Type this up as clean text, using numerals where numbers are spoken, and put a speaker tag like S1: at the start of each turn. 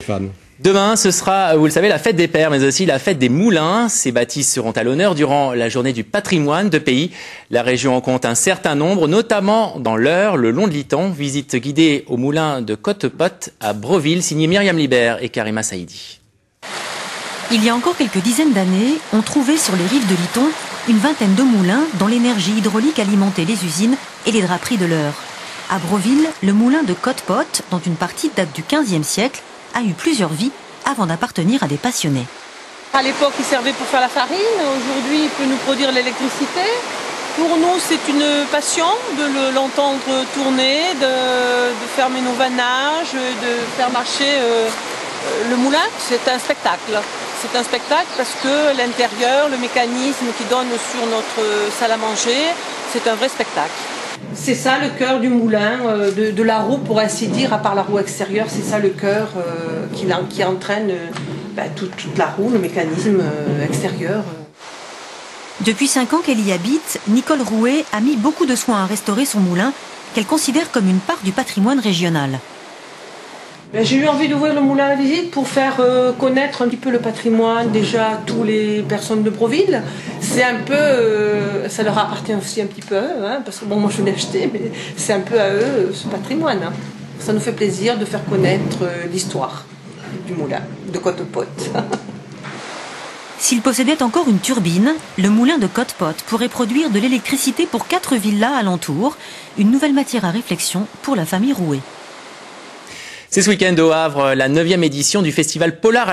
S1: Fan.
S2: Demain, ce sera, vous le savez, la fête des pères, mais aussi la fête des moulins. Ces bâtisses seront à l'honneur durant la journée du patrimoine de pays. La région en compte un certain nombre, notamment dans l'Eure, le long de l'Iton. Visite guidée au moulin de Côte-Pot à Broville, signé Myriam Libert et Karima Saïdi.
S3: Il y a encore quelques dizaines d'années, on trouvait sur les rives de l'Iton une vingtaine de moulins dont l'énergie hydraulique alimentait les usines et les draperies de l'Eure. À Broville, le moulin de Côte-Pot, dont une partie date du XVe siècle, a eu plusieurs vies avant d'appartenir à des passionnés.
S4: À l'époque, il servait pour faire la farine. Aujourd'hui, il peut nous produire l'électricité. Pour nous, c'est une passion de l'entendre tourner, de faire nos vannages, de faire marcher le moulin. C'est un spectacle. C'est un spectacle parce que l'intérieur, le mécanisme qui donne sur notre salle à manger, c'est un vrai spectacle. C'est ça le cœur du moulin, de la roue pour ainsi dire, à part la roue extérieure, c'est ça le cœur qui entraîne toute la roue, le mécanisme extérieur.
S3: Depuis 5 ans qu'elle y habite, Nicole Rouet a mis beaucoup de soin à restaurer son moulin, qu'elle considère comme une part du patrimoine régional.
S4: J'ai eu envie d'ouvrir le moulin à la visite pour faire connaître un petit peu le patrimoine déjà à toutes les personnes de Broville. C'est un peu, ça leur appartient aussi un petit peu, hein, parce que bon, moi je l'ai acheté, mais c'est un peu à eux ce patrimoine. Hein. Ça nous fait plaisir de faire connaître l'histoire du moulin de Côte-Pot.
S3: S'il possédait encore une turbine, le moulin de Côte-Pot pourrait produire de l'électricité pour 4 villas alentour, une nouvelle matière à réflexion pour la famille Rouet.
S2: C'est ce week-end au Havre, la 9e édition du festival Polar